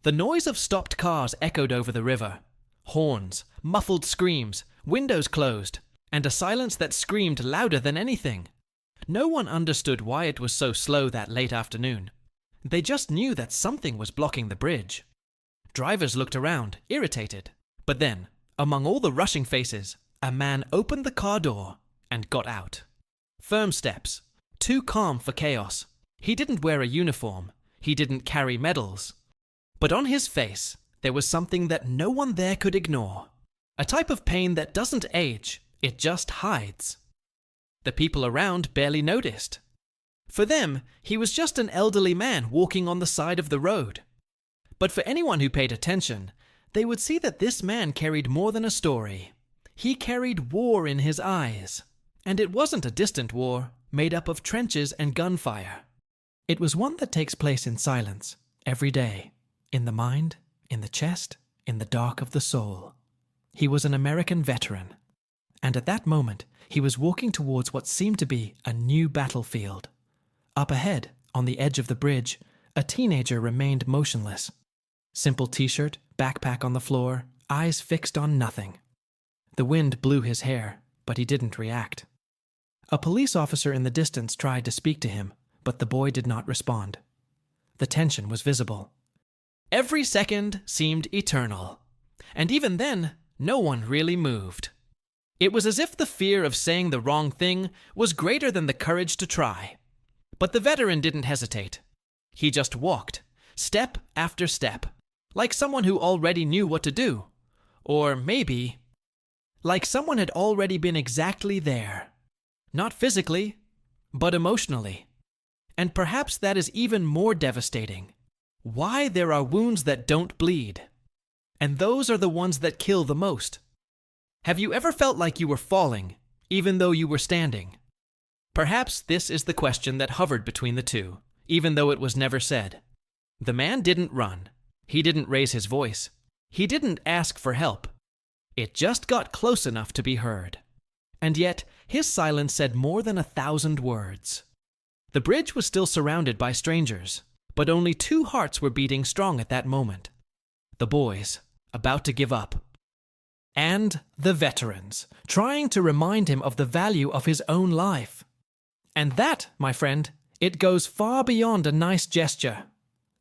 The noise of stopped cars echoed over the river. Horns, muffled screams, windows closed, and a silence that screamed louder than anything. No one understood why it was so slow that late afternoon. They just knew that something was blocking the bridge. Drivers looked around, irritated. But then, among all the rushing faces, a man opened the car door and got out. Firm steps, too calm for chaos. He didn't wear a uniform. He didn't carry medals. But on his face, there was something that no one there could ignore. A type of pain that doesn't age, it just hides. The people around barely noticed. For them, he was just an elderly man walking on the side of the road. But for anyone who paid attention, they would see that this man carried more than a story. He carried war in his eyes. And it wasn't a distant war, made up of trenches and gunfire. It was one that takes place in silence, every day, in the mind, in the chest, in the dark of the soul. He was an American veteran. And at that moment, he was walking towards what seemed to be a new battlefield. Up ahead, on the edge of the bridge, a teenager remained motionless. Simple t-shirt, backpack on the floor, eyes fixed on nothing. The wind blew his hair, but he didn't react. A police officer in the distance tried to speak to him, but the boy did not respond. The tension was visible. Every second seemed eternal. And even then, no one really moved. It was as if the fear of saying the wrong thing was greater than the courage to try. But the veteran didn't hesitate. He just walked, step after step, like someone who already knew what to do. Or maybe, like someone had already been exactly there. Not physically, but emotionally. And perhaps that is even more devastating. Why there are wounds that don't bleed. And those are the ones that kill the most. Have you ever felt like you were falling, even though you were standing? Perhaps this is the question that hovered between the two, even though it was never said. The man didn't run. He didn't raise his voice. He didn't ask for help. It just got close enough to be heard. And yet, his silence said more than 1,000 words. The bridge was still surrounded by strangers, but only 2 hearts were beating strong at that moment. The boys, about to give up. And the veterans, trying to remind him of the value of his own life. And that, my friend, it goes far beyond a nice gesture.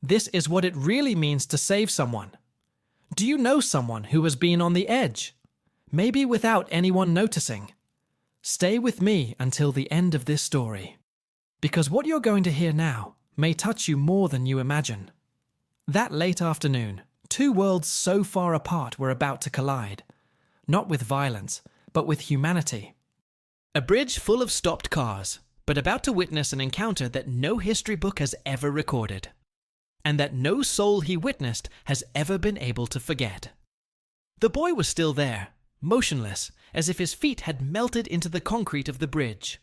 This is what it really means to save someone. Do you know someone who has been on the edge? Maybe without anyone noticing. Stay with me until the end of this story. Because what you're going to hear now may touch you more than you imagine. That late afternoon, 2 worlds so far apart were about to collide. Not with violence, but with humanity. A bridge full of stopped cars, but about to witness an encounter that no history book has ever recorded. And that no soul he witnessed has ever been able to forget. The boy was still there, motionless, as if his feet had melted into the concrete of the bridge.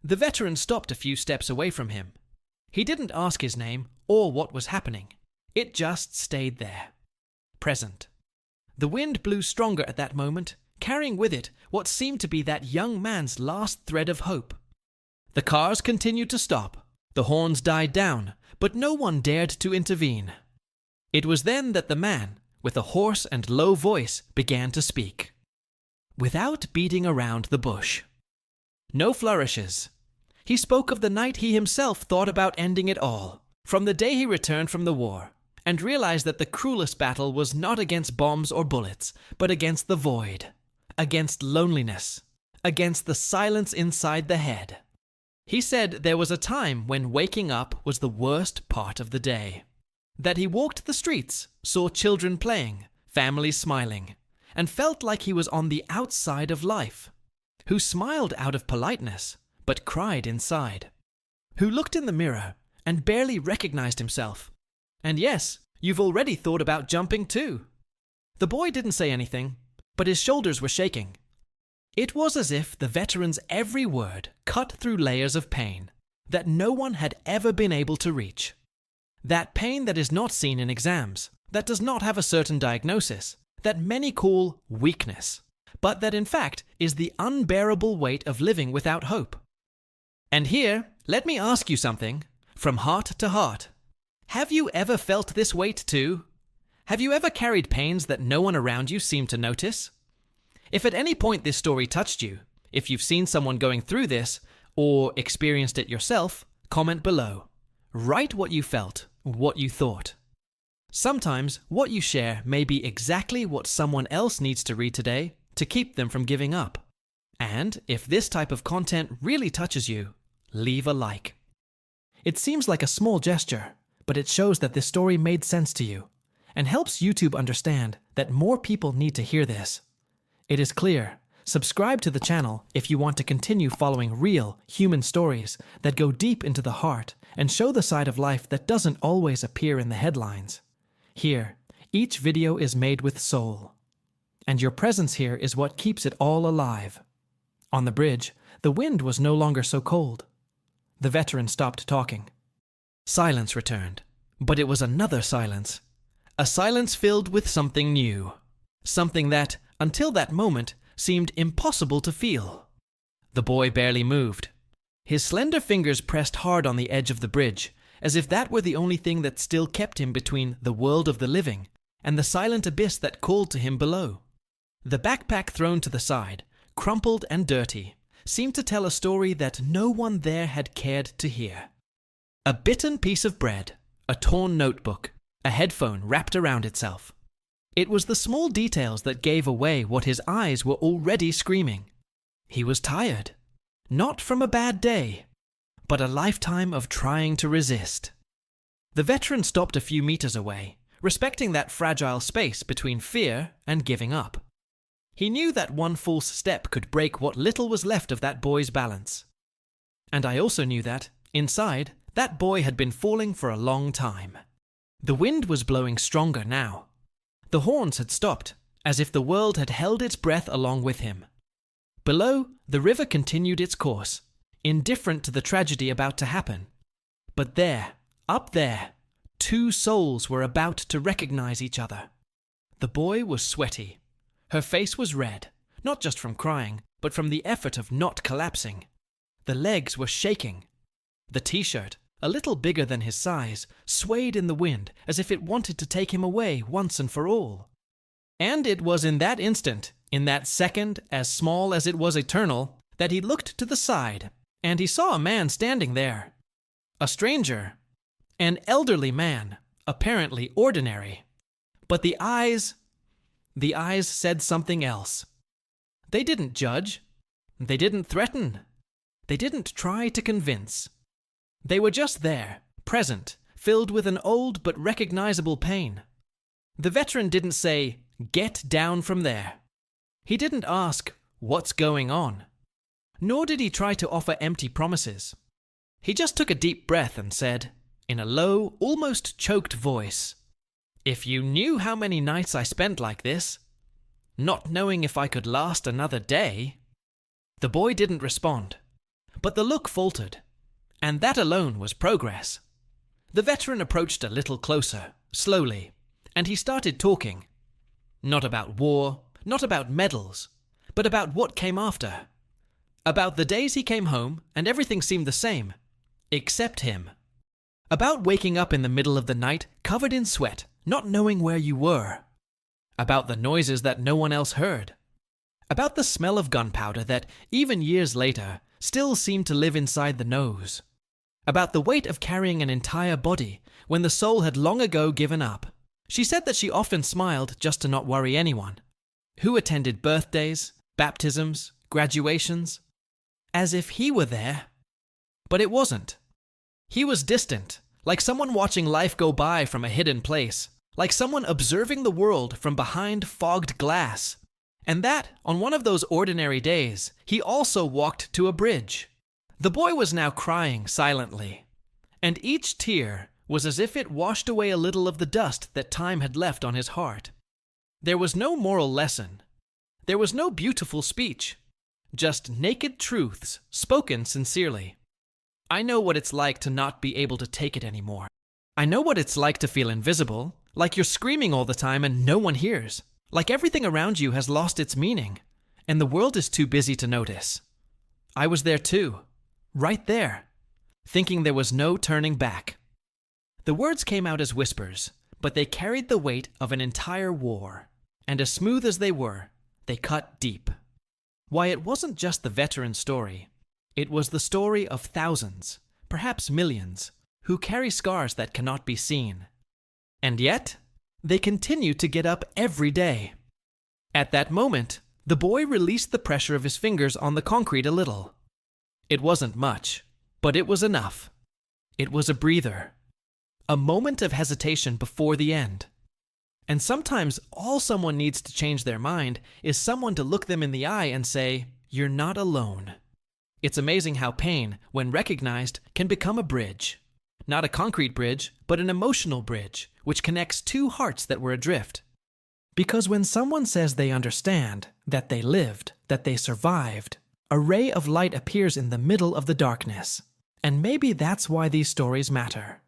The veteran stopped a few steps away from him. He didn't ask his name or what was happening. It just stayed there. Present. The wind blew stronger at that moment, carrying with it what seemed to be that young man's last thread of hope. The cars continued to stop. The horns died down, but no one dared to intervene. It was then that the man, with a hoarse and low voice, began to speak. Without beating around the bush. No flourishes. He spoke of the night he himself thought about ending it all, from the day he returned from the war, and realized that the cruelest battle was not against bombs or bullets, but against the void, against loneliness, against the silence inside the head. He said there was a time when waking up was the worst part of the day. That he walked the streets, saw children playing, families smiling, and felt like he was on the outside of life. Who smiled out of politeness, but cried inside. Who looked in the mirror and barely recognized himself. And yes, you've already thought about jumping too. The boy didn't say anything, but his shoulders were shaking. It was as if the veteran's every word cut through layers of pain that no one had ever been able to reach. That pain that is not seen in exams, that does not have a certain diagnosis, that many call weakness, but that in fact is the unbearable weight of living without hope. And here, let me ask you something, from heart to heart. Have you ever felt this weight too? Have you ever carried pains that no one around you seemed to notice? If at any point this story touched you, if you've seen someone going through this, or experienced it yourself, comment below. Write what you felt, what you thought. Sometimes what you share may be exactly what someone else needs to read today to keep them from giving up. And if this type of content really touches you, leave a like. It seems like a small gesture, but it shows that this story made sense to you and helps YouTube understand that more people need to hear this. It is clear. Subscribe to the channel if you want to continue following real, human stories that go deep into the heart and show the side of life that doesn't always appear in the headlines. Here, each video is made with soul. And your presence here is what keeps it all alive. On the bridge, the wind was no longer so cold. The veteran stopped talking. Silence returned, but it was another silence. A silence filled with something new. Something that, until that moment, seemed impossible to feel. The boy barely moved. His slender fingers pressed hard on the edge of the bridge, as if that were the only thing that still kept him between the world of the living and the silent abyss that called to him below. The backpack thrown to the side, crumpled and dirty, seemed to tell a story that no one there had cared to hear. A bitten piece of bread, a torn notebook, a headphone wrapped around itself. It was the small details that gave away what his eyes were already screaming. He was tired. Not from a bad day, but a lifetime of trying to resist. The veteran stopped a few meters away, respecting that fragile space between fear and giving up. He knew that one false step could break what little was left of that boy's balance. And I also knew that, inside, that boy had been falling for a long time. The wind was blowing stronger now. The horns had stopped, as if the world had held its breath along with him. Below, the river continued its course, indifferent to the tragedy about to happen. But there, up there, two souls were about to recognize each other. The boy was sweaty. Her face was red, not just from crying, but from the effort of not collapsing. The legs were shaking. The t-shirt, a little bigger than his size, swayed in the wind as if it wanted to take him away once and for all. And it was in that instant, in that second as small as it was eternal, that he looked to the side, and he saw a man standing there. A stranger. An elderly man, apparently ordinary. But the eyes said something else. They didn't judge. They didn't threaten. They didn't try to convince. They were just there, present, filled with an old but recognizable pain. The veteran didn't say, "Get down from there." He didn't ask, "What's going on?" Nor did he try to offer empty promises. He just took a deep breath and said, in a low, almost choked voice, "If you knew how many nights I spent like this, not knowing if I could last another day." The boy didn't respond, but the look faltered. And that alone was progress. The veteran approached a little closer, slowly, and he started talking. Not about war, not about medals, but about what came after. About the days he came home and everything seemed the same, except him. About waking up in the middle of the night covered in sweat, not knowing where you were. About the noises that no one else heard. About the smell of gunpowder that, even years later, still seemed to live inside the nose. About the weight of carrying an entire body when the soul had long ago given up. She said that she often smiled just to not worry anyone. Who attended birthdays, baptisms, graduations? As if he were there. But it wasn't. He was distant, like someone watching life go by from a hidden place, like someone observing the world from behind fogged glass. And that, on one of those ordinary days, he also walked to a bridge. The boy was now crying silently, and each tear was as if it washed away a little of the dust that time had left on his heart. There was no moral lesson. There was no beautiful speech. Just naked truths, spoken sincerely. I know what it's like to not be able to take it anymore. I know what it's like to feel invisible, like you're screaming all the time and no one hears. Like everything around you has lost its meaning, and the world is too busy to notice. I was there too, right there, thinking there was no turning back. The words came out as whispers, but they carried the weight of an entire war. And as smooth as they were, they cut deep. Why, it wasn't just the veteran's story. It was the story of thousands, perhaps millions, who carry scars that cannot be seen. And yet, they continue to get up every day. At that moment, the boy released the pressure of his fingers on the concrete a little. It wasn't much, but it was enough. It was a breather. A moment of hesitation before the end. And sometimes all someone needs to change their mind is someone to look them in the eye and say, "You're not alone." It's amazing how pain, when recognized, can become a bridge. Not a concrete bridge, but an emotional bridge, which connects two hearts that were adrift. Because when someone says they understand, that they lived, that they survived, a ray of light appears in the middle of the darkness. And maybe that's why these stories matter.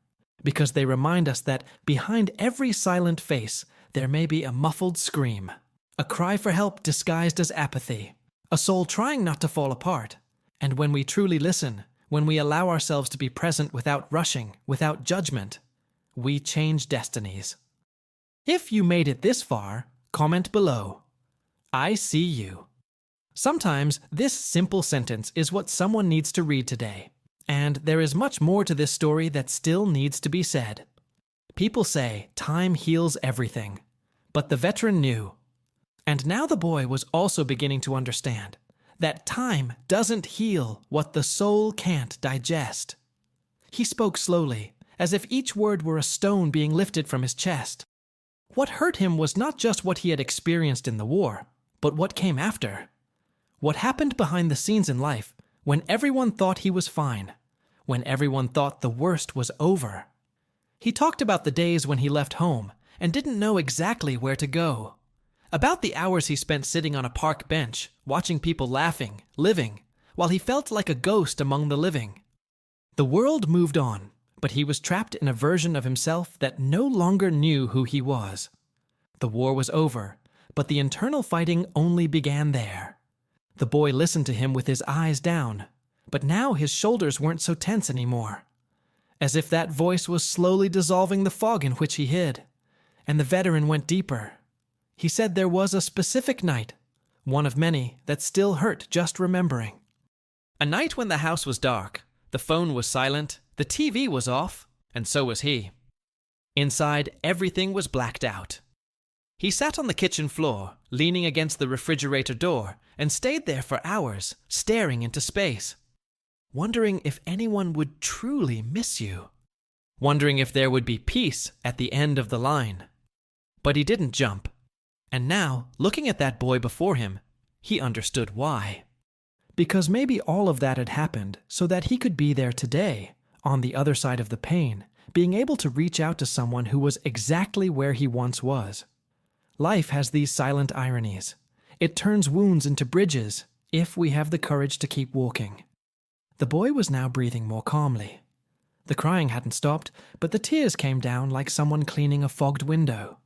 Because they remind us that behind every silent face, there may be a muffled scream, a cry for help disguised as apathy, a soul trying not to fall apart. And when we truly listen, when we allow ourselves to be present without rushing, without judgment, we change destinies. If you made it this far, comment below. I see you. Sometimes this simple sentence is what someone needs to read today. And there is much more to this story that still needs to be said. People say time heals everything, but the veteran knew. And now the boy was also beginning to understand that time doesn't heal what the soul can't digest. He spoke slowly, as if each word were a stone being lifted from his chest. What hurt him was not just what he had experienced in the war, but what came after. What happened behind the scenes in life when everyone thought he was fine, when everyone thought the worst was over. He talked about the days when he left home and didn't know exactly where to go. About the hours he spent sitting on a park bench, watching people laughing, living, while he felt like a ghost among the living. The world moved on, but he was trapped in a version of himself that no longer knew who he was. The war was over, but the internal fighting only began there. The boy listened to him with his eyes down, but now his shoulders weren't so tense anymore. As if that voice was slowly dissolving the fog in which he hid. And the veteran went deeper. He said there was a specific night, one of many that still hurt just remembering. A night when the house was dark, the phone was silent, the TV was off, and so was he. Inside, everything was blacked out. He sat on the kitchen floor, leaning against the refrigerator door, and stayed there for hours, staring into space. Wondering if anyone would truly miss you. Wondering if there would be peace at the end of the line. But he didn't jump. And now, looking at that boy before him, he understood why. Because maybe all of that had happened so that he could be there today, on the other side of the pain, being able to reach out to someone who was exactly where he once was. Life has these silent ironies. It turns wounds into bridges, if we have the courage to keep walking. The boy was now breathing more calmly. The crying hadn't stopped, but the tears came down like someone cleaning a fogged window.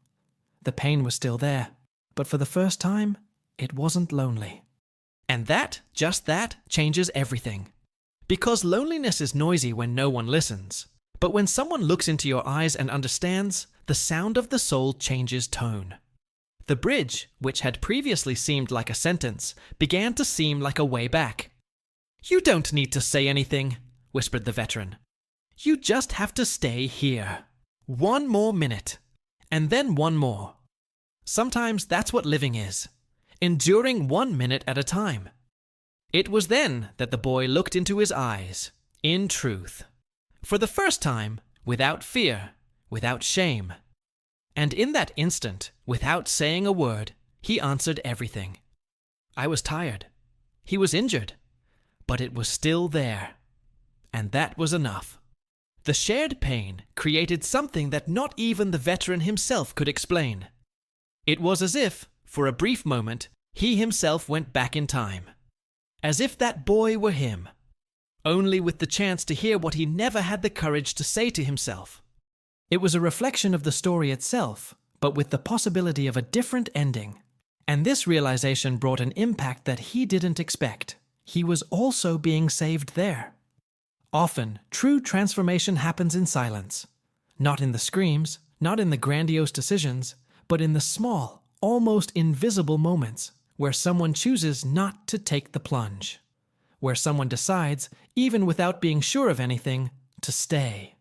The pain was still there, but for the first time, it wasn't lonely. And just that, changes everything. Because loneliness is noisy when no one listens. But when someone looks into your eyes and understands, the sound of the soul changes tone. The bridge, which had previously seemed like a sentence, began to seem like a way back. "You don't need to say anything," whispered the veteran. "You just have to stay here. One more minute. And then one more. Sometimes that's what living is. Enduring 1 minute at a time." It was then that the boy looked into his eyes, in truth. For the first time, without fear, without shame. And in that instant, without saying a word, he answered everything. I was tired. He was injured. But it was still there. And that was enough. The shared pain created something that not even the veteran himself could explain. It was as if, for a brief moment, he himself went back in time. As if that boy were him, only with the chance to hear what he never had the courage to say to himself. It was a reflection of the story itself, but with the possibility of a different ending. And this realization brought an impact that he didn't expect. He was also being saved there. Often, true transformation happens in silence. Not in the screams, Not in the grandiose decisions, but in the small, almost invisible moments where someone chooses not to take the plunge. Where someone decides, even without being sure of anything, to stay.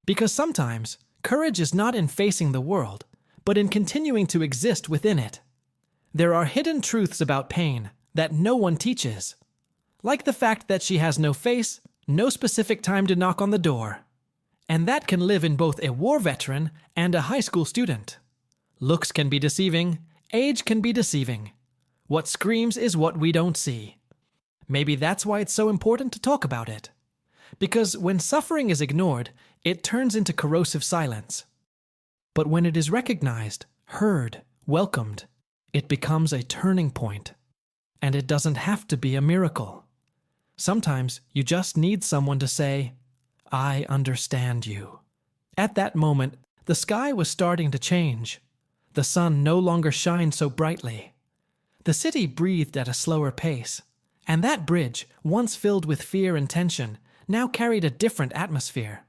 Because sometimes, courage is not in facing the world, but in continuing to exist within it. There are hidden truths about pain that no one teaches. Like the fact that she has no face, no specific time to knock on the door. And that can live in both a war veteran and a high school student. Looks can be deceiving, age can be deceiving. What screams is what we don't see. Maybe that's why it's so important to talk about it. Because when suffering is ignored, it turns into corrosive silence. But when it is recognized, heard, welcomed, it becomes a turning point. And it doesn't have to be a miracle. Sometimes you just need someone to say, "I understand you." At that moment, the sky was starting to change. The sun no longer shined so brightly. The city breathed at a slower pace. And that bridge, once filled with fear and tension, now carried a different atmosphere.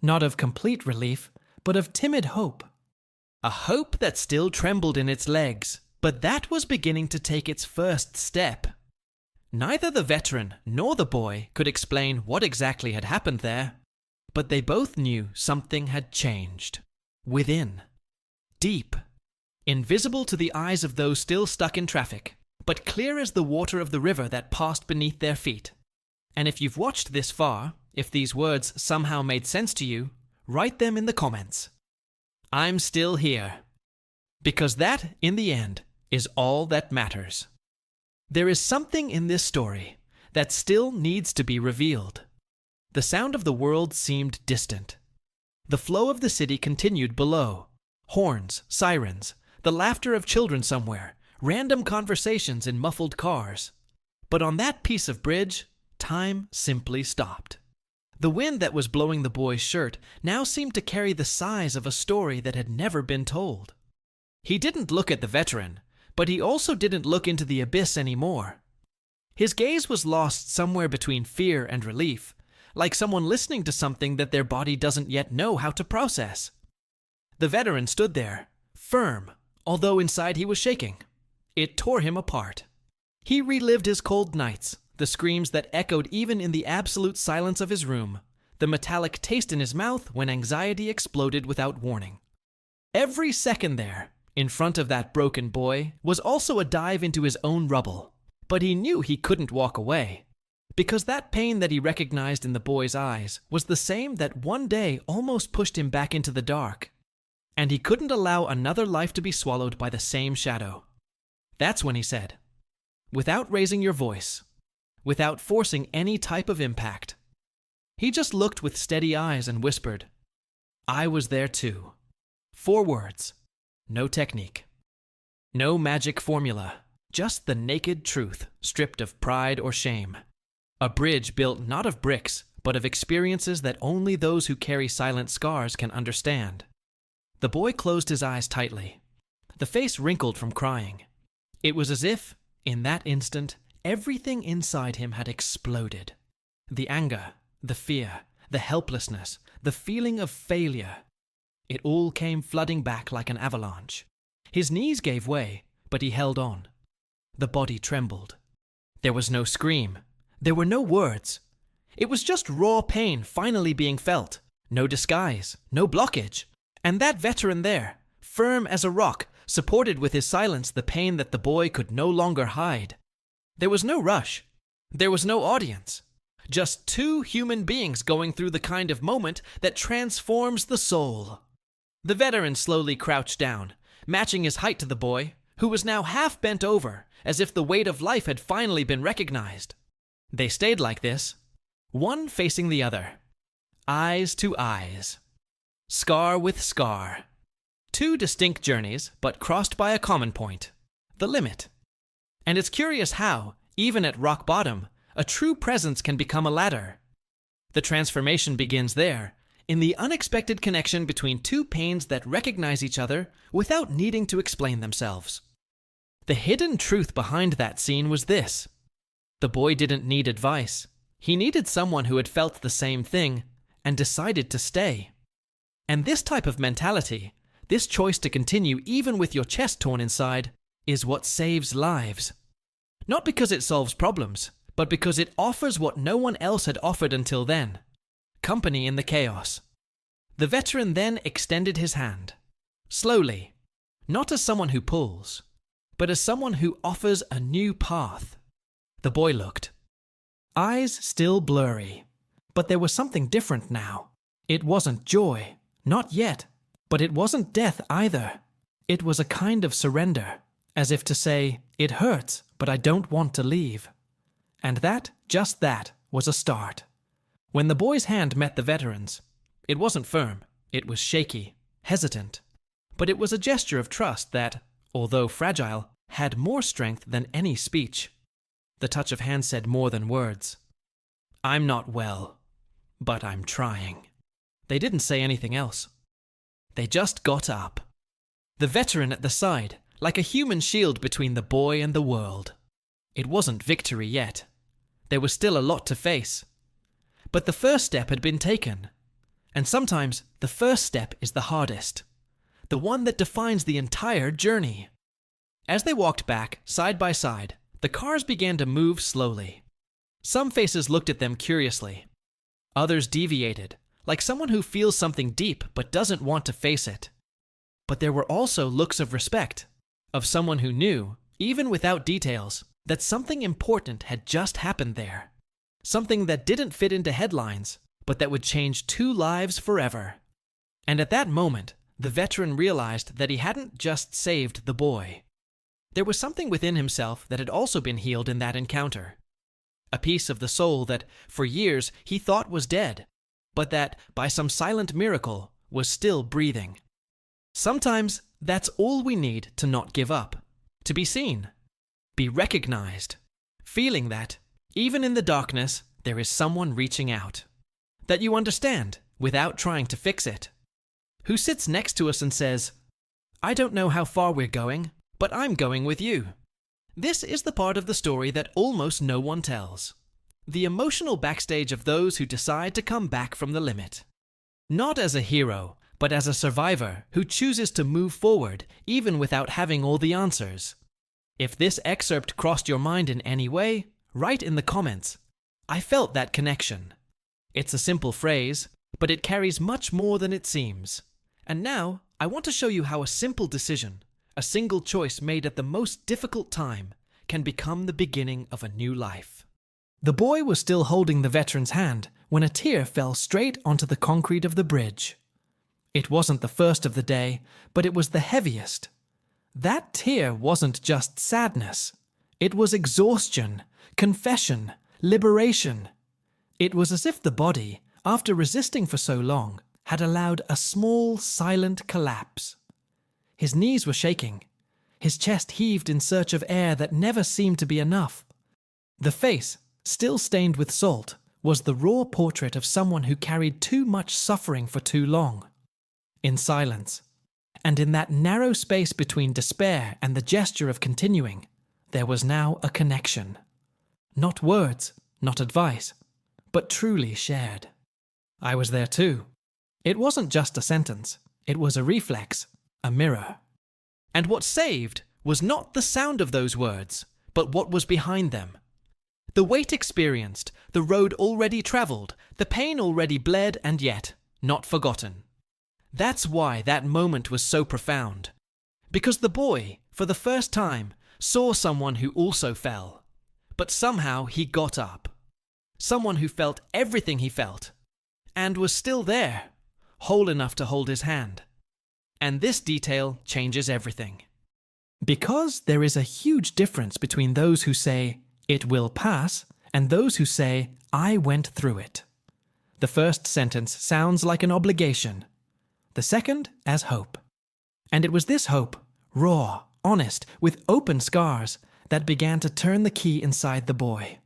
Not of complete relief, but of timid hope. A hope that still trembled in its legs, but that was beginning to take its first step. Neither the veteran nor the boy could explain what exactly had happened there, but they both knew something had changed. Within. Deep. Invisible to the eyes of those still stuck in traffic, but clear as the water of the river that passed beneath their feet. And if you've watched this far, if these words somehow made sense to you, write them in the comments. I'm still here. Because that, in the end, is all that matters. There is something in this story that still needs to be revealed. The sound of the world seemed distant. The flow of the city continued below. Horns, sirens, the laughter of children somewhere, random conversations in muffled cars. But on that piece of bridge, time simply stopped. The wind that was blowing the boy's shirt now seemed to carry the size of a story that had never been told. He didn't look at the veteran, but he also didn't look into the abyss anymore. His gaze was lost somewhere between fear and relief, like someone listening to something that their body doesn't yet know how to process. The veteran stood there, firm, although inside he was shaking. It tore him apart. He relived his cold nights, the screams that echoed even in the absolute silence of his room, the metallic taste in his mouth when anxiety exploded without warning. Every second there, in front of that broken boy, was also a dive into his own rubble. But he knew he couldn't walk away, because that pain that he recognized in the boy's eyes was the same that one day almost pushed him back into the dark. And he couldn't allow another life to be swallowed by the same shadow. That's when he said, without raising your voice, without forcing any type of impact, he just looked with steady eyes and whispered, "I was there too." 4 words. No technique. No magic formula. Just the naked truth, stripped of pride or shame. A bridge built not of bricks, but of experiences that only those who carry silent scars can understand. The boy closed his eyes tightly. The face wrinkled from crying. It was as if, in that instant, everything inside him had exploded. The anger, the fear, the helplessness, the feeling of failure. It all came flooding back like an avalanche. His knees gave way, but he held on. The body trembled. There was no scream. There were no words. It was just raw pain finally being felt. No disguise, no blockage. And that veteran there, firm as a rock, supported with his silence the pain that the boy could no longer hide. There was no rush. There was no audience. Just 2 human beings going through the kind of moment that transforms the soul. The veteran slowly crouched down, matching his height to the boy, who was now half bent over, as if the weight of life had finally been recognized. They stayed like this, one facing the other. Eyes to eyes. Scar with scar. 2 distinct journeys, but crossed by a common point. The limit. And it's curious how, even at rock bottom, a true presence can become a ladder. The transformation begins there, in the unexpected connection between 2 pains that recognize each other without needing to explain themselves. The hidden truth behind that scene was this. The boy didn't need advice. He needed someone who had felt the same thing and decided to stay. And this type of mentality, this choice to continue even with your chest torn inside, is what saves lives. Not because it solves problems, but because it offers what no one else had offered until then: company in the chaos. The veteran then extended his hand, slowly, not as someone who pulls, but as someone who offers a new path. The boy looked. Eyes still blurry, but there was something different now. It wasn't joy, not yet, but it wasn't death either. It was a kind of surrender, as if to say, it hurts, but I don't want to leave. And that, just that, was a start. When the boy's hand met the veteran's, it wasn't firm, it was shaky, hesitant, but it was a gesture of trust that, although fragile, had more strength than any speech. The touch of hand said more than words. I'm not well, but I'm trying. They didn't say anything else. They just got up. The veteran at the side, like a human shield between the boy and the world. It wasn't victory yet. There was still a lot to face. But the first step had been taken. And sometimes the first step is the hardest. The one that defines the entire journey. As they walked back, side by side, the cars began to move slowly. Some faces looked at them curiously. Others deviated, like someone who feels something deep but doesn't want to face it. But there were also looks of respect, of someone who knew, even without details, that something important had just happened there. Something that didn't fit into headlines, but that would change two lives forever. And at that moment, the veteran realized that he hadn't just saved the boy. There was something within himself that had also been healed in that encounter. A piece of the soul that, for years, he thought was dead, but that, by some silent miracle, was still breathing. Sometimes, that's all we need to not give up. To be seen. Be recognized. Feeling that, even in the darkness, there is someone reaching out. That you understand, without trying to fix it. Who sits next to us and says, I don't know how far we're going, but I'm going with you. This is the part of the story that almost no one tells. The emotional backstage of those who decide to come back from the limit. Not as a hero, but as a survivor who chooses to move forward even without having all the answers. If this excerpt crossed your mind in any way, write in the comments. I felt that connection. It's a simple phrase, but it carries much more than it seems. And now, I want to show you how a simple decision, a single choice made at the most difficult time, can become the beginning of a new life. The boy was still holding the veteran's hand when a tear fell straight onto the concrete of the bridge. It wasn't the first of the day, but it was the heaviest. That tear wasn't just sadness. It was exhaustion, confession, liberation. It was as if the body, after resisting for so long, had allowed a small, silent collapse. His knees were shaking. His chest heaved in search of air that never seemed to be enough. The face, still stained with salt, was the raw portrait of someone who carried too much suffering for too long. In silence, and in that narrow space between despair and the gesture of continuing, there was now a connection. Not words, not advice, but truly shared. I was there too. It wasn't just a sentence. It was a reflex, a mirror. And what saved was not the sound of those words, but what was behind them. The weight experienced, the road already traveled, the pain already bled and yet not forgotten. That's why that moment was so profound. Because the boy, for the first time, saw someone who also fell. But somehow he got up. Someone who felt everything he felt. And was still there, whole enough to hold his hand. And this detail changes everything. Because there is a huge difference between those who say, it will pass, and those who say, I went through it. The first sentence sounds like an obligation. The second as hope. And it was this hope, raw, honest, with open scars, that began to turn the key inside the boy.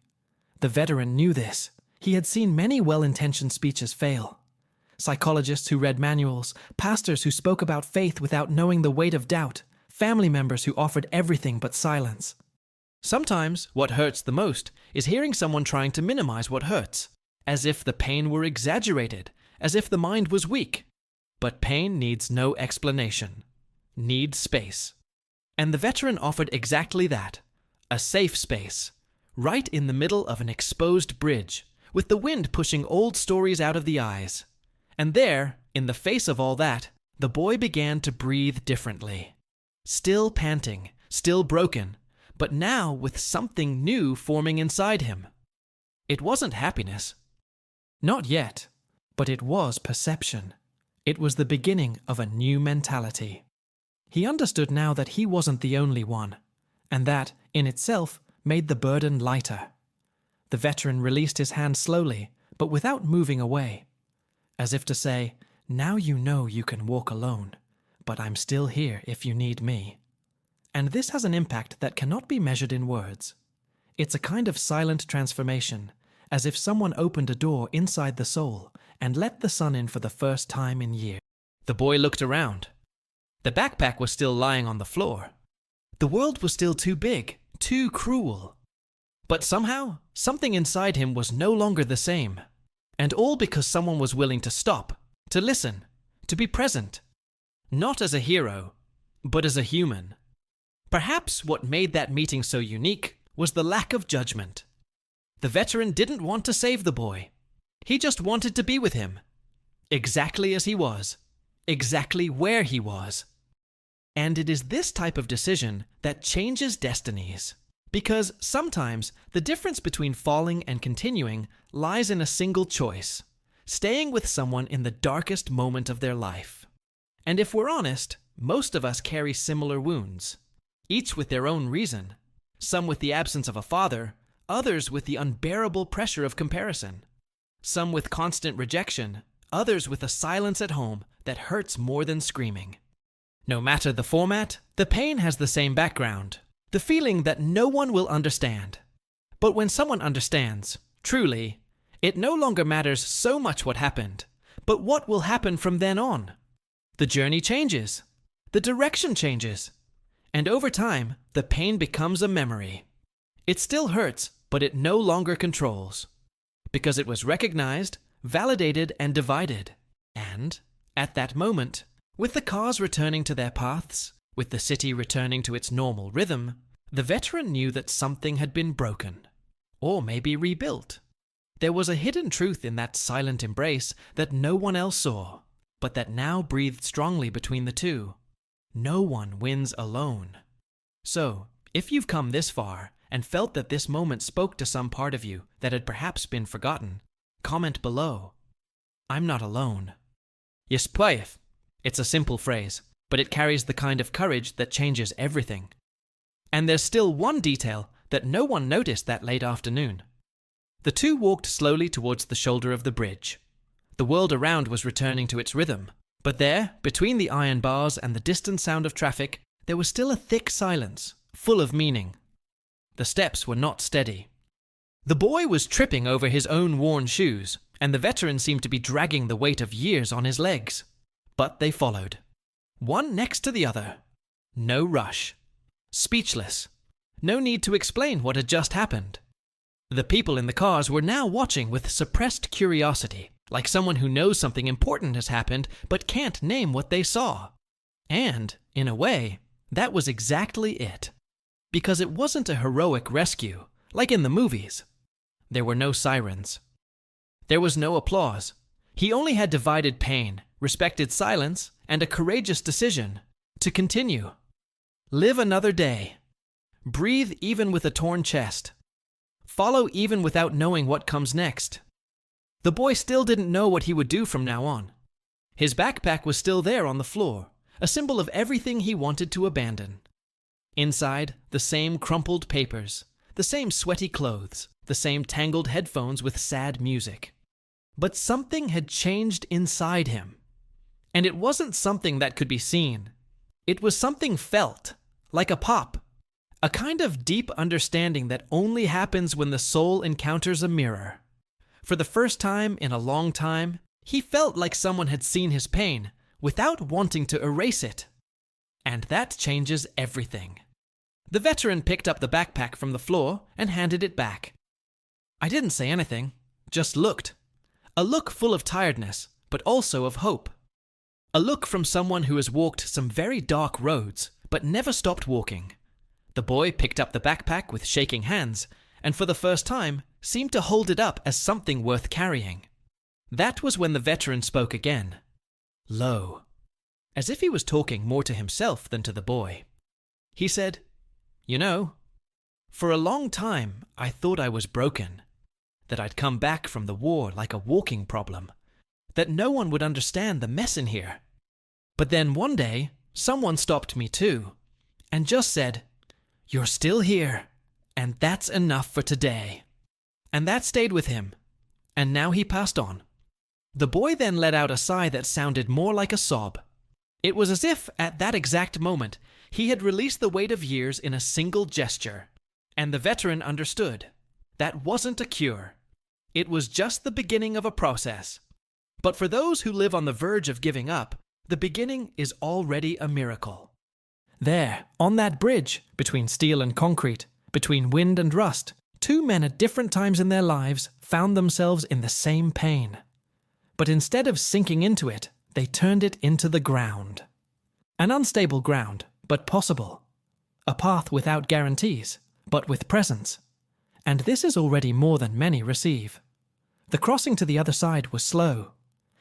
The veteran knew this. He had seen many well-intentioned speeches fail. Psychologists who read manuals, pastors who spoke about faith without knowing the weight of doubt, family members who offered everything but silence. Sometimes what hurts the most is hearing someone trying to minimize what hurts, as if the pain were exaggerated, as if the mind was weak. But pain needs no explanation. Needs space. And the veteran offered exactly that. A safe space. Right in the middle of an exposed bridge, with the wind pushing old stories out of the eyes. And there, in the face of all that, the boy began to breathe differently. Still panting, still broken, but now with something new forming inside him. It wasn't happiness. Not yet, but it was perception. It was the beginning of a new mentality. He understood now that he wasn't the only one, and that, in itself, made the burden lighter. The veteran released his hand slowly, but without moving away, as if to say, "Now you know you can walk alone, but I'm still here if you need me." And this has an impact that cannot be measured in words. It's a kind of silent transformation, as if someone opened a door inside the soul and let the sun in for the first time in years. The boy looked around. The backpack was still lying on the floor. The world was still too big, too cruel. But somehow, something inside him was no longer the same. And all because someone was willing to stop, to listen, to be present. Not as a hero, but as a human. Perhaps what made that meeting so unique was the lack of judgment. The veteran didn't want to save the boy. He just wanted to be with him. Exactly as he was. Exactly where he was. And it is this type of decision that changes destinies. Because sometimes the difference between falling and continuing lies in a single choice, staying with someone in the darkest moment of their life. And if we're honest, most of us carry similar wounds, each with their own reason, some with the absence of a father, others with the unbearable pressure of comparison, some with constant rejection, others with a silence at home that hurts more than screaming. No matter the format, the pain has the same background. The feeling that no one will understand. But when someone understands, truly, it no longer matters so much what happened, but what will happen from then on. The journey changes. The direction changes. And over time, the pain becomes a memory. It still hurts, but it no longer controls. Because it was recognized, validated, and divided. And, at that moment, with the cars returning to their paths, with the city returning to its normal rhythm, the veteran knew that something had been broken, or maybe rebuilt. There was a hidden truth in that silent embrace that no one else saw, but that now breathed strongly between the two. No one wins alone. So, if you've come this far and felt that this moment spoke to some part of you that had perhaps been forgotten, comment below. I'm not alone. Yespław. It's a simple phrase, but it carries the kind of courage that changes everything. And there's still one detail that no one noticed that late afternoon. The two walked slowly towards the shoulder of the bridge. The world around was returning to its rhythm, but there, between the iron bars and the distant sound of traffic, there was still a thick silence, full of meaning. The steps were not steady. The boy was tripping over his own worn shoes, and the veteran seemed to be dragging the weight of years on his legs. But they followed. One next to the other. No rush. Speechless. No need to explain what had just happened. The people in the cars were now watching with suppressed curiosity, like someone who knows something important has happened but can't name what they saw. And, in a way, that was exactly it. Because it wasn't a heroic rescue, like in the movies. There were no sirens. There was no applause. He only had divided pain, respected silence, and a courageous decision to continue. Live another day. Breathe even with a torn chest. Follow even without knowing what comes next. The boy still didn't know what he would do from now on. His backpack was still there on the floor, a symbol of everything he wanted to abandon. Inside, the same crumpled papers, the same sweaty clothes, the same tangled headphones with sad music. But something had changed inside him. And it wasn't something that could be seen. It was something felt, like a pop. A kind of deep understanding that only happens when the soul encounters a mirror. For the first time in a long time, he felt like someone had seen his pain without wanting to erase it. And that changes everything. The veteran picked up the backpack from the floor and handed it back. I didn't say anything, just looked. A look full of tiredness, but also of hope. A look from someone who has walked some very dark roads, but never stopped walking. The boy picked up the backpack with shaking hands, and for the first time, seemed to hold it up as something worth carrying. That was when the veteran spoke again, low, as if he was talking more to himself than to the boy. He said, "You know, for a long time I thought I was broken, that I'd come back from the war like a walking problem, that no one would understand the mess in here. But then one day, someone stopped me too, and just said, 'You're still here, and that's enough for today.' And that stayed with him, and now he passed on." The boy then let out a sigh that sounded more like a sob. It was as if, at that exact moment, he had released the weight of years in a single gesture. And the veteran understood. That wasn't a cure. It was just the beginning of a process. But for those who live on the verge of giving up, the beginning is already a miracle. There, on that bridge, between steel and concrete, between wind and rust, two men at different times in their lives found themselves in the same pain. But instead of sinking into it, they turned it into the ground. An unstable ground, but possible. A path without guarantees, but with presence. And this is already more than many receive. The crossing to the other side was slow.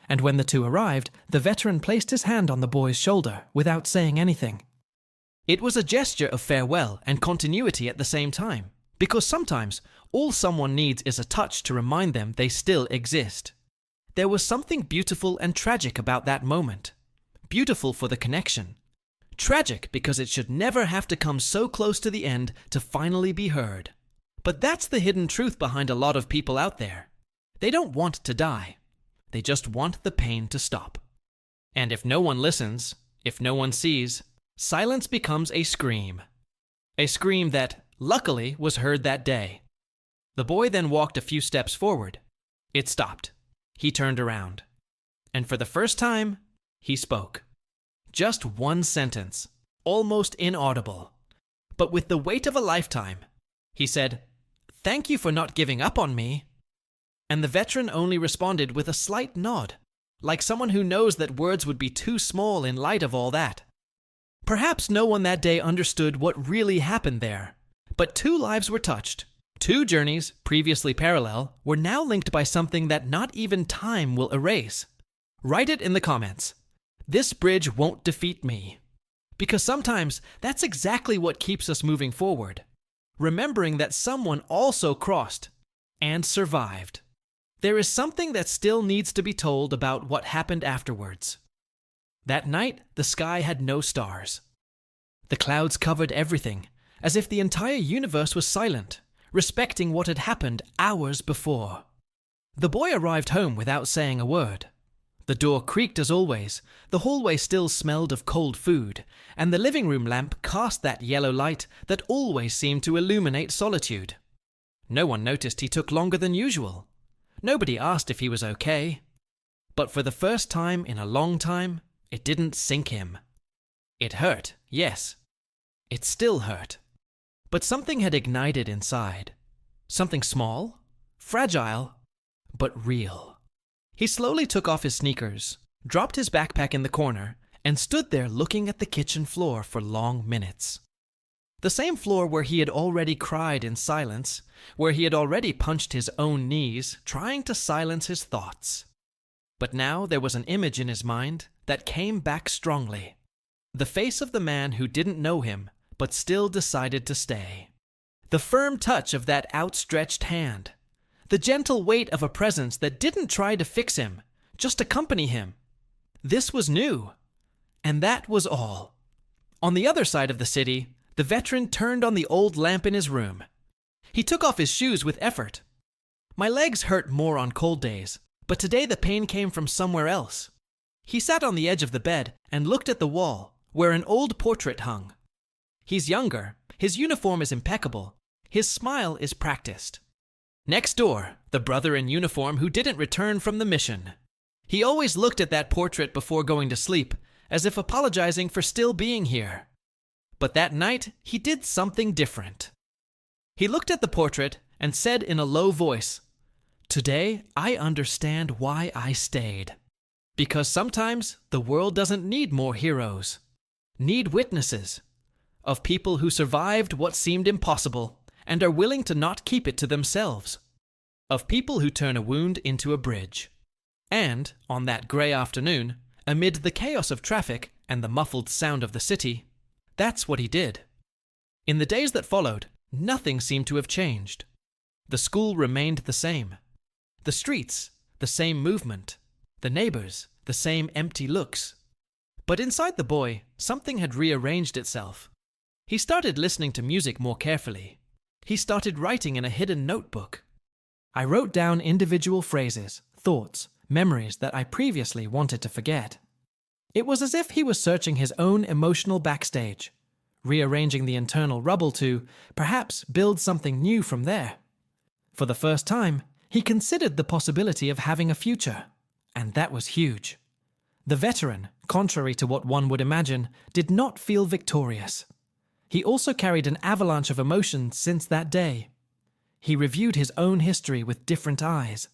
And when the two arrived, the veteran placed his hand on the boy's shoulder without saying anything. It was a gesture of farewell and continuity at the same time, because sometimes all someone needs is a touch to remind them they still exist. There was something beautiful and tragic about that moment. Beautiful for the connection. Tragic because it should never have to come so close to the end to finally be heard. But that's the hidden truth behind a lot of people out there. They don't want to die. They just want the pain to stop. And if no one listens, if no one sees, silence becomes a scream. A scream that, luckily, was heard that day. The boy then walked a few steps forward. It stopped. He turned around. And for the first time, he spoke. Just one sentence, almost inaudible, but with the weight of a lifetime. He said, "Thank you for not giving up on me." And the veteran only responded with a slight nod, like someone who knows that words would be too small in light of all that. Perhaps no one that day understood what really happened there, but two lives were touched. Two journeys, previously parallel, were now linked by something that not even time will erase. Write it in the comments. This bridge won't defeat me. Because sometimes that's exactly what keeps us moving forward. Remembering that someone also crossed and survived. There is something that still needs to be told about what happened afterwards. That night, the sky had no stars. The clouds covered everything, as if the entire universe was silent, respecting what had happened hours before. The boy arrived home without saying a word. The door creaked as always, the hallway still smelled of cold food, and the living room lamp cast that yellow light that always seemed to illuminate solitude. No one noticed he took longer than usual. Nobody asked if he was okay. But for the first time in a long time, it didn't sink him. It hurt, yes. It still hurt. But something had ignited inside. Something small, fragile, but real. He slowly took off his sneakers, dropped his backpack in the corner, and stood there looking at the kitchen floor for long minutes. The same floor where he had already cried in silence, where he had already punched his own knees, trying to silence his thoughts. But now there was an image in his mind that came back strongly. The face of the man who didn't know him, but still decided to stay. The firm touch of that outstretched hand. The gentle weight of a presence that didn't try to fix him, just accompany him. This was new. And that was all. On the other side of the city, the veteran turned on the old lamp in his room. He took off his shoes with effort. My legs hurt more on cold days, but today the pain came from somewhere else. He sat on the edge of the bed and looked at the wall, where an old portrait hung. He's younger, his uniform is impeccable, his smile is practiced. Next door, the brother in uniform who didn't return from the mission. He always looked at that portrait before going to sleep, as if apologizing for still being here. But that night, he did something different. He looked at the portrait and said in a low voice, "Today, I understand why I stayed." Because sometimes the world doesn't need more heroes. Need witnesses of people who survived what seemed impossible and are willing to not keep it to themselves. Of people who turn a wound into a bridge. And, on that grey afternoon, amid the chaos of traffic and the muffled sound of the city, that's what he did. In the days that followed, nothing seemed to have changed. The school remained the same. The streets, the same movement. The neighbors, the same empty looks. But inside the boy, something had rearranged itself. He started listening to music more carefully. He started writing in a hidden notebook. I wrote down individual phrases, thoughts, memories that I previously wanted to forget. It was as if he was searching his own emotional backstage, rearranging the internal rubble to, perhaps, build something new from there. For the first time, he considered the possibility of having a future, and that was huge. The veteran, contrary to what one would imagine, did not feel victorious. He also carried an avalanche of emotions since that day. He reviewed his own history with different eyes.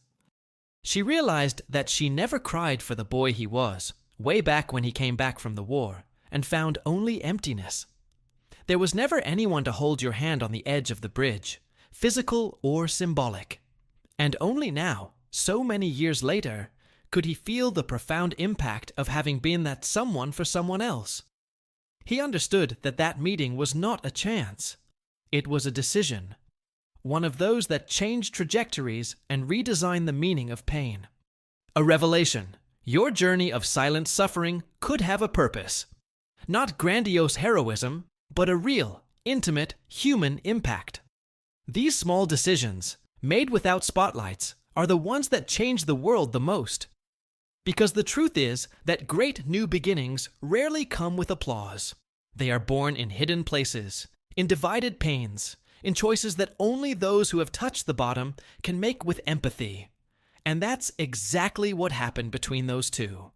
She realized that she never cried for the boy he was, way back when he came back from the war, and found only emptiness. There was never anyone to hold your hand on the edge of the bridge, physical or symbolic. And only now, so many years later, could he feel the profound impact of having been that someone for someone else. He understood that that meeting was not a chance. It was a decision. One of those that changed trajectories and redesigned the meaning of pain. A revelation. Your journey of silent suffering could have a purpose. Not grandiose heroism, but a real, intimate, human impact. These small decisions, made without spotlights, are the ones that change the world the most. Because the truth is that great new beginnings rarely come with applause. They are born in hidden places, in divided pains, in choices that only those who have touched the bottom can make with empathy. And that's exactly what happened between those two.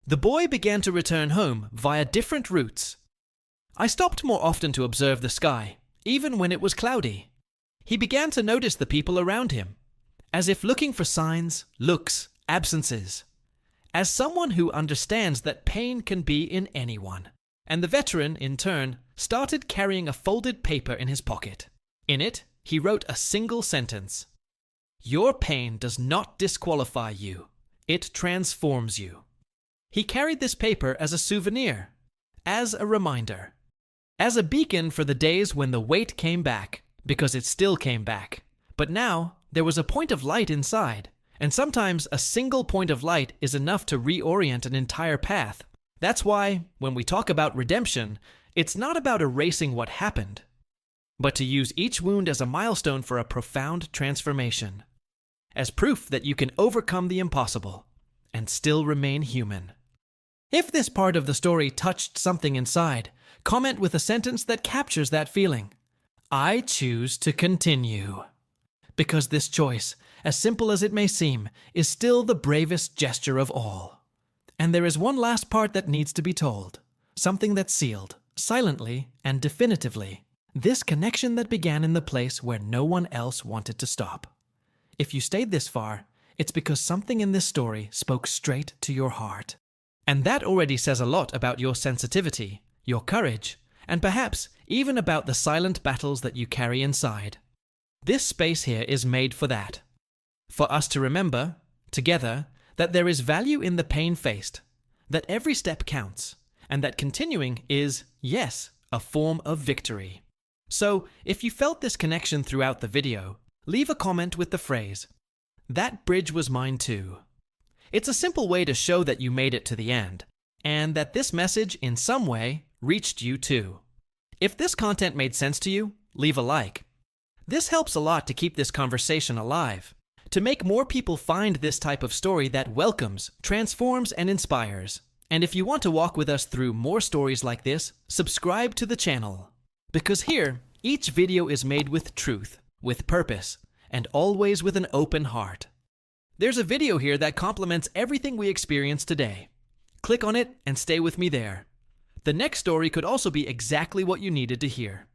The boy began to return home via different routes. I stopped more often to observe the sky, even when it was cloudy. He began to notice the people around him, as if looking for signs, looks, absences. As someone who understands that pain can be in anyone. And the veteran, in turn, started carrying a folded paper in his pocket. In it, he wrote a single sentence. Your pain does not disqualify you. It transforms you. He carried this paper as a souvenir, as a reminder, as a beacon for the days when the weight came back, because it still came back. But now, there was a point of light inside, and sometimes a single point of light is enough to reorient an entire path. That's why, when we talk about redemption, it's not about erasing what happened, but to use each wound as a milestone for a profound transformation, as proof that you can overcome the impossible and still remain human. If this part of the story touched something inside, comment with a sentence that captures that feeling. I choose to continue. Because this choice, as simple as it may seem, is still the bravest gesture of all. And there is one last part that needs to be told, something that's sealed, silently and definitively, this connection that began in the place where no one else wanted to stop. If you stayed this far, it's because something in this story spoke straight to your heart. And that already says a lot about your sensitivity, your courage, and perhaps even about the silent battles that you carry inside. This space here is made for that. For us to remember, together, that there is value in the pain faced, that every step counts, and that continuing is, yes, a form of victory. So, if you felt this connection throughout the video, leave a comment with the phrase, "That bridge was mine too." It's a simple way to show that you made it to the end, and that this message, in some way, reached you too. If this content made sense to you, leave a like. This helps a lot to keep this conversation alive, to make more people find this type of story that welcomes, transforms, and inspires. And if you want to walk with us through more stories like this, subscribe to the channel. Because here, each video is made with truth, with purpose, and always with an open heart. There's a video here that complements everything we experienced today. Click on it and stay with me there. The next story could also be exactly what you needed to hear.